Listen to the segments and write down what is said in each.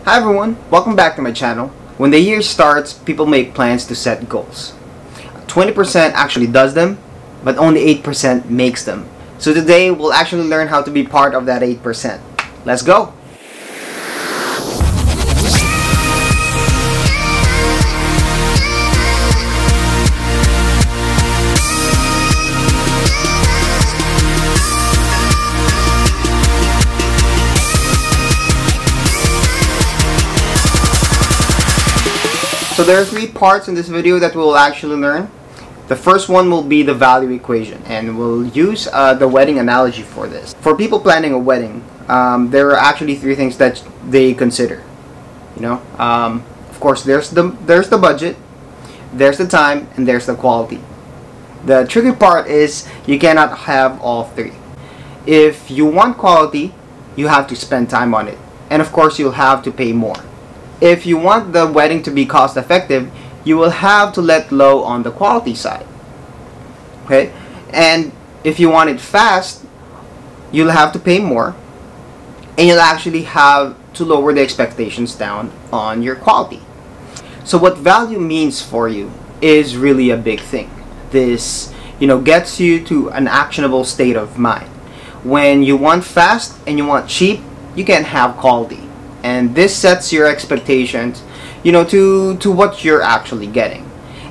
Hi everyone, welcome back to my channel. When the year starts, people make plans to set goals. 20% actually does them, but only 8% makes them. So today, we'll actually learn how to be part of that 8%. Let's go! So there are three parts in this video that we'll actually learn. The first one will be the value equation, and we'll use the wedding analogy for this. For people planning a wedding, there are actually three things that they consider. Of course, there's the budget, there's the time, and there's the quality. The tricky part is you cannot have all three. If you want quality, you have to spend time on it, and of course, you'll have to pay more. If you want the wedding to be cost effective, you will have to let low on the quality side. Okay? And if you want it fast, you'll have to pay more, and you'll actually have to lower the expectations down on your quality. So what value means for you is really a big thing. This, gets you to an actionable state of mind. When you want fast and you want cheap, you can't have quality. And this sets your expectations, to what you're actually getting.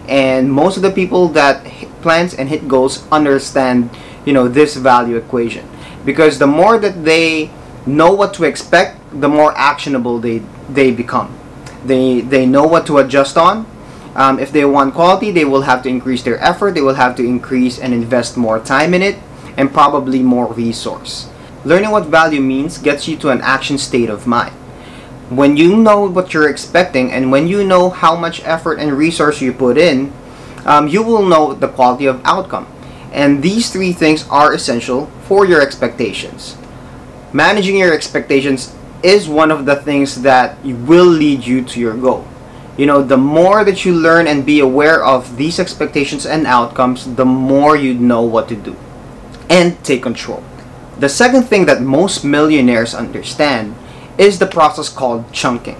And most of the people that hit plans and hit goals understand, this value equation. Because the more that they know what to expect, the more actionable they become. They know what to adjust on. If they want quality, they will have to increase their effort. They will have to increase and invest more time in it, and probably more resource. Learning what value means gets you to an action state of mind. When you know what you're expecting, and when you know how much effort and resource you put in, you will know the quality of outcome. And these three things are essential for your expectations. Managing your expectations is one of the things that will lead you to your goal. The more that you learn and be aware of these expectations and outcomes, the more you know what to do and take control. The second thing that most millionaires understand is the process called chunking.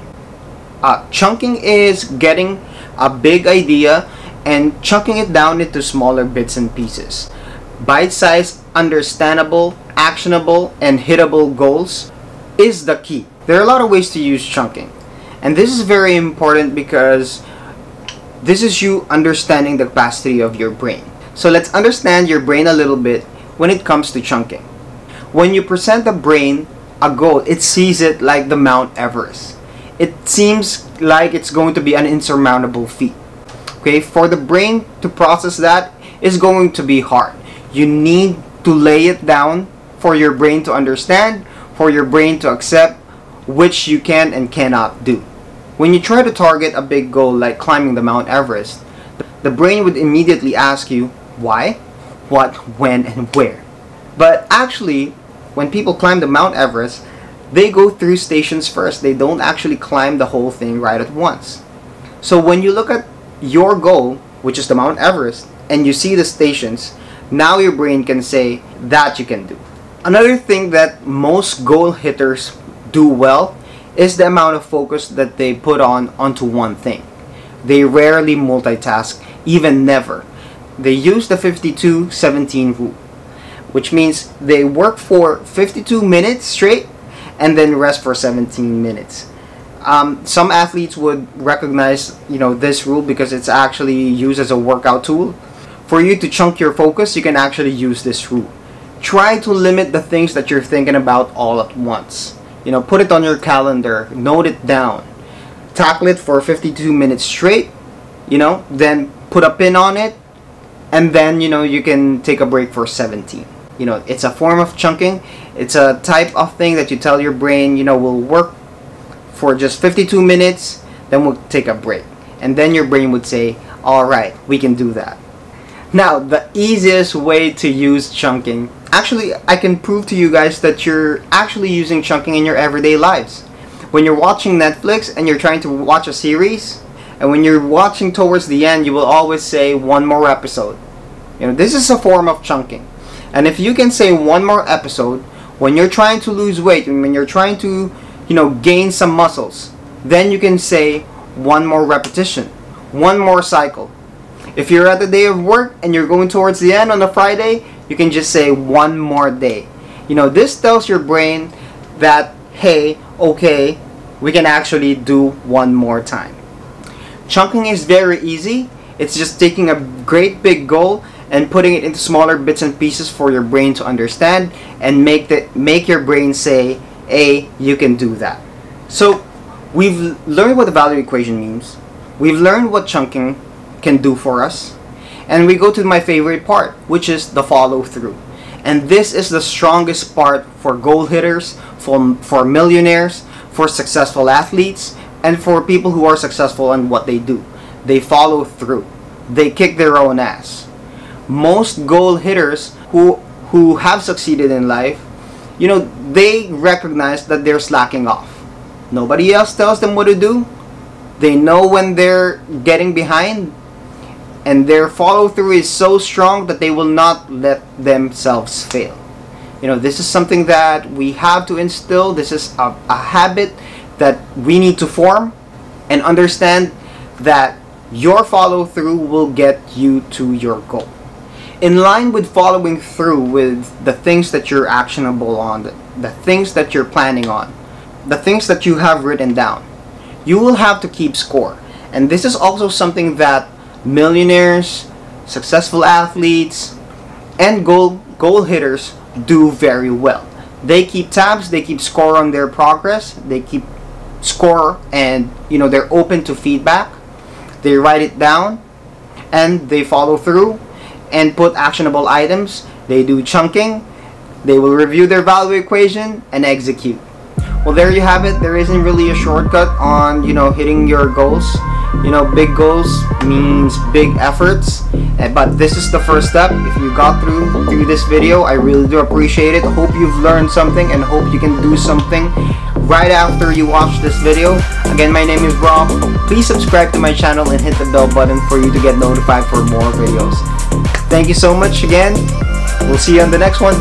Chunking is getting a big idea and chunking it down into smaller bits and pieces. Bite-sized, understandable, actionable, and hittable goals is the key. There are a lot of ways to use chunking, and this is very important because this is you understanding the capacity of your brain. So let's understand your brain a little bit when it comes to chunking. When you present the brain a goal, it sees it like the Mount Everest. It seems like it's going to be an insurmountable feat. Okay, for the brain to process that is going to be hard. You need to lay it down for your brain to understand, for your brain to accept which you can and cannot do. When you try to target a big goal like climbing the Mount Everest, the brain would immediately ask you why, what, when, and where. But actually, when people climb the Mount Everest, they go through stations first. They don't actually climb the whole thing right at once. So when you look at your goal, which is the Mount Everest, and you see the stations, now your brain can say that you can do. Another thing that most goal hitters do well is the amount of focus that they put onto one thing. They rarely multitask, even never. They use the 52-17 rule, which means they work for 52 minutes straight and then rest for 17 minutes. Some athletes would recognize this rule because it's actually used as a workout tool. For you to chunk your focus, you can actually use this rule. Try to limit the things that you're thinking about all at once. Put it on your calendar, note it down, tackle it for 52 minutes straight, then put a pin on it, and then you can take a break for 17. It's a form of chunking. It's a type of thing that you tell your brain, we'll work for just 52 minutes, then we'll take a break. And then your brain would say, alright, we can do that. Now, the easiest way to use chunking, actually, I can prove to you guys that you're actually using chunking in your everyday lives. When you're watching Netflix and you're trying to watch a series, and when you're watching towards the end, you will always say, one more episode. This is a form of chunking. And if you can say one more episode when you're trying to lose weight and when you're trying to, gain some muscles, Then you can say one more repetition, one more cycle. If you're at the day of work and you're going towards the end on a Friday, you can just say one more day. You know, this tells your brain that, hey, okay, we can actually do one more time. Chunking is very easy. It's just taking a great big goal and putting it into smaller bits and pieces for your brain to understand and make your brain say, hey, you can do that. So we've learned what the value equation means. We've learned what chunking can do for us. And we go to my favorite part, which is the follow through. And this is the strongest part for goal hitters, for millionaires, for successful athletes, and for people who are successful in what they do. They follow through. They kick their own ass. Most goal hitters who have succeeded in life, you know, they recognize that they're slacking off. Nobody else tells them what to do. They know when they're getting behind, and their follow through is so strong that they will not let themselves fail. You know, this is something that we have to instill. This is a habit that we need to form, and understand that your follow through will get you to your goal. In line with following through with the things that you're actionable on, the things that you're planning on, the things that you have written down, you will have to keep score. And this is also something that millionaires, successful athletes, and goal hitters do very well. They keep tabs, they keep score on their progress, they keep score, and you know, they're open to feedback. They write it down and they follow through and put actionable items. They do chunking. They will review their value equation and execute. Well, there you have it. There isn't really a shortcut on, you know, hitting your goals. You know, big goals means big efforts, but this is the first step. If you got through this video, I really do appreciate it. Hope you've learned something and hope you can do something right after you watch this video. Again, my name is Rob. Please subscribe to my channel and hit the bell button for you to get notified for more videos. Thank you so much again. We'll see you on the next one.